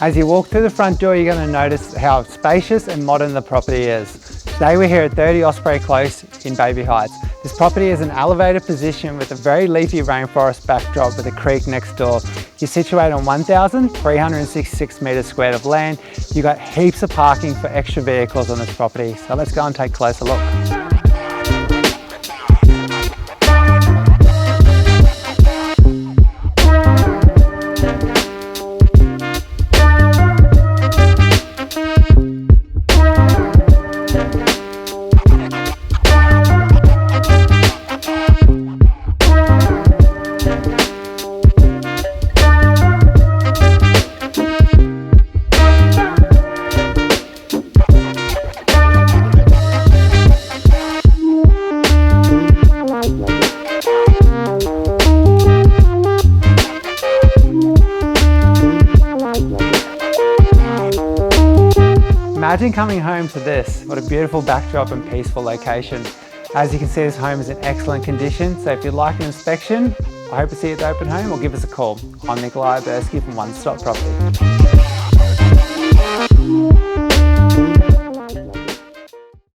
As you walk through the front door, you're going to notice how spacious and modern the property is. Today we're here at 30 Osprey Close in Bayview Heights. This property is an elevated position with a very leafy rainforest backdrop with a creek next door. You're situated on 1,366 metres squared of land. You've got heaps of parking for extra vehicles on this property. So let's go and take a closer look. Imagine coming home to this. What a beautiful backdrop and peaceful location. As you can see, this home is in excellent condition, so if you'd like an inspection, I hope to see you at the open home or give us a call. I'm Nikolai Bursky from One Stop Property.